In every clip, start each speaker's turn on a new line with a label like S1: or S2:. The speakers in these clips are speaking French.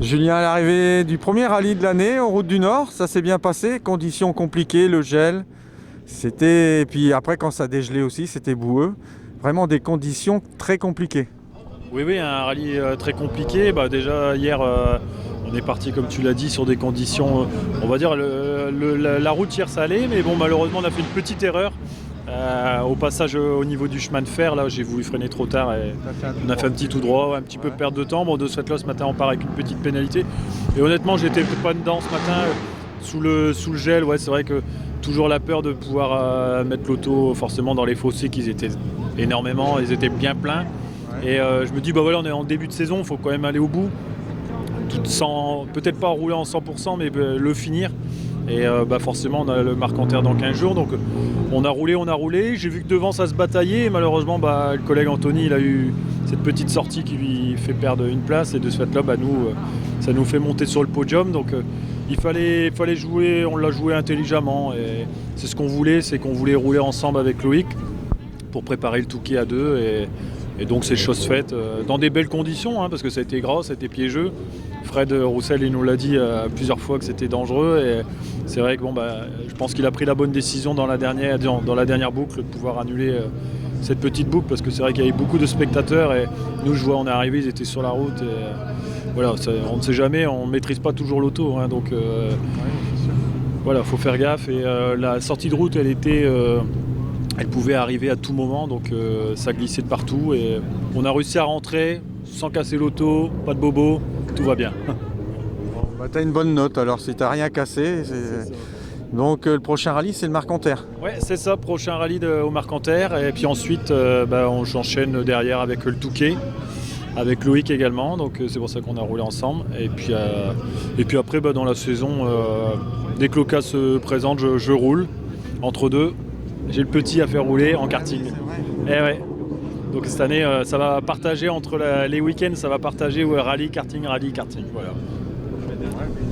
S1: Julien, à l'arrivée du premier rallye de l'année aux Routes du Nord, ça s'est bien passé, conditions compliquées, le gel, et puis après quand ça dégelait aussi, c'était boueux, vraiment des conditions très compliquées.
S2: Oui, oui, un rallye très compliqué. Déjà hier, on est parti, comme tu l'as dit, sur des conditions, on va dire, la route hier ça allait, mais bon, malheureusement on a fait une petite erreur. Au passage au niveau du chemin de fer, là j'ai voulu freiner trop tard et on a fait un petit tout droit, un petit peu perte de temps. Bon, de ce fait là ce matin on part avec une petite pénalité. Et honnêtement j'étais pas dedans ce matin, sous le gel, ouais c'est vrai que toujours la peur de pouvoir mettre l'auto forcément dans les fossés qu'ils étaient énormément, ils étaient bien pleins. Et je me dis voilà, on est en début de saison, il faut quand même aller au bout, sans peut-être pas rouler en 100% mais le finir. Et forcément on a le Marcanterre dans 15 jours, donc on a roulé, j'ai vu que devant ça se bataillait et malheureusement le collègue Anthony il a eu cette petite sortie qui lui fait perdre une place et de ce fait là ça nous fait monter sur le podium, donc il fallait jouer, on l'a joué intelligemment et c'est ce qu'on voulait, c'est qu'on voulait rouler ensemble avec Loïc pour préparer le Touquet à deux et donc c'est chose faite dans des belles conditions, parce que ça a été gras, ça a été piégeux. Fred Roussel il nous l'a dit plusieurs fois que c'était dangereux et c'est vrai que je pense qu'il a pris la bonne décision dans la dernière boucle de pouvoir annuler cette petite boucle, parce que c'est vrai qu'il y avait beaucoup de spectateurs et nous je vois on est arrivé, ils étaient sur la route et voilà, on ne sait jamais, on ne maîtrise pas toujours l'auto, donc voilà, faut faire gaffe et la sortie de route elle pouvait arriver à tout moment, donc ça glissait de partout et on a réussi à rentrer sans casser l'auto, pas de bobo, tout va bien.
S1: Tu as une bonne note alors si tu n'as rien cassé. Donc le prochain rallye c'est le Marcanterre.
S2: Ouais, c'est ça, prochain rallye au Marcanterre et puis ensuite j'enchaîne derrière avec le Touquet, avec Loïc également, donc c'est pour ça qu'on a roulé ensemble. Et puis après dans la saison, dès que l'occasion se présente, je roule entre deux. J'ai le petit à faire rouler en karting. Et ouais. Donc cette année, ça va partager entre les week-ends, ça va partager rallye, karting, voilà.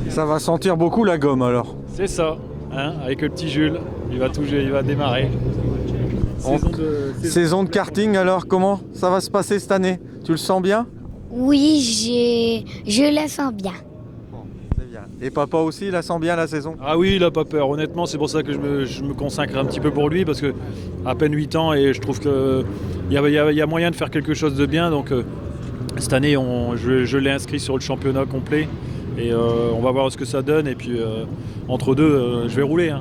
S1: Ça va sentir beaucoup la gomme alors.
S2: C'est ça, avec le petit Jules, il va démarrer.
S1: Saison de karting alors, comment ça va se passer cette année? Tu le sens bien?
S3: Oui, je la sens bien.
S1: Et papa aussi, il la sent bien la saison?
S2: Ah oui, il n'a pas peur, honnêtement, c'est pour ça que je me consacre un petit peu pour lui, parce que à peine 8 ans et je trouve qu'il y a moyen de faire quelque chose de bien. Donc cette année, je l'ai inscrit sur le championnat complet et on va voir ce que ça donne. Et puis entre deux, je vais rouler.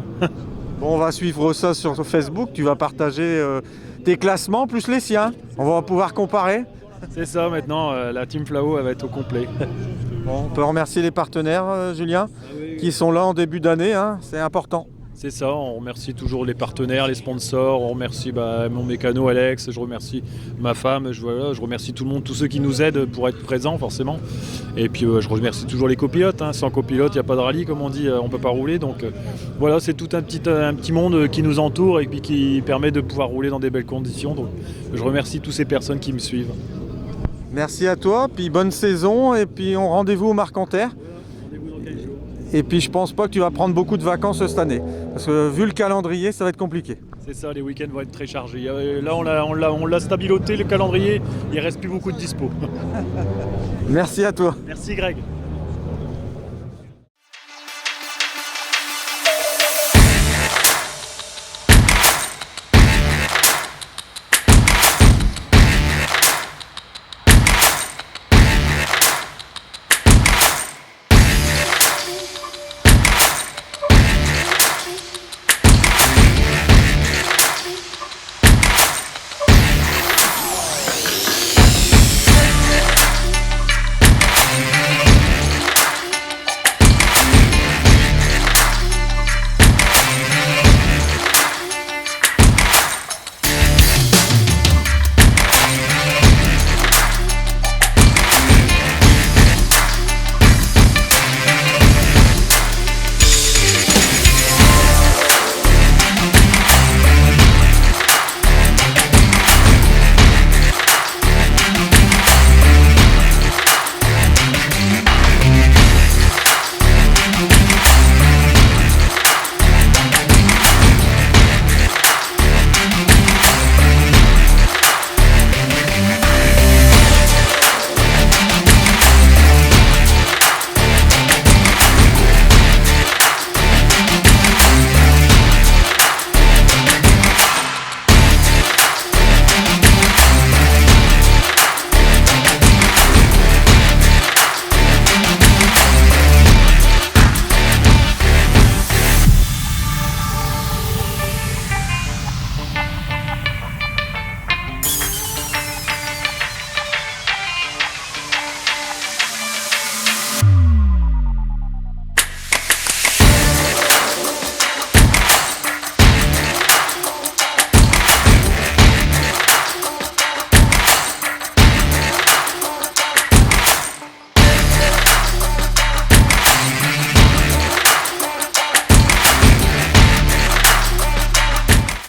S1: Bon, on va suivre ça sur Facebook, tu vas partager tes classements plus les siens. On va pouvoir comparer.
S2: C'est ça, maintenant, la Team Flao elle va être au complet.
S1: Bon, on peut remercier les partenaires, Julien, qui sont là en début d'année, c'est important.
S2: C'est ça, on remercie toujours les partenaires, les sponsors, on remercie mon mécano Alex, je remercie ma femme, je remercie tout le monde, tous ceux qui nous aident pour être présents forcément. Et puis je remercie toujours les copilotes, sans copilote il n'y a pas de rallye comme on dit, on ne peut pas rouler. Donc voilà, c'est tout un petit monde qui nous entoure et puis qui permet de pouvoir rouler dans des belles conditions. Donc je remercie toutes ces personnes qui me suivent.
S1: Merci à toi, puis bonne saison et puis on rendez-vous au Marcanterre. Et puis je pense pas que tu vas prendre beaucoup de vacances cette année, parce que vu le calendrier, ça va être compliqué.
S2: C'est ça, les week-ends vont être très chargés. Là, on l'a stabiloté, le calendrier, il reste plus beaucoup de dispo.
S1: Merci à toi.
S2: Merci Greg.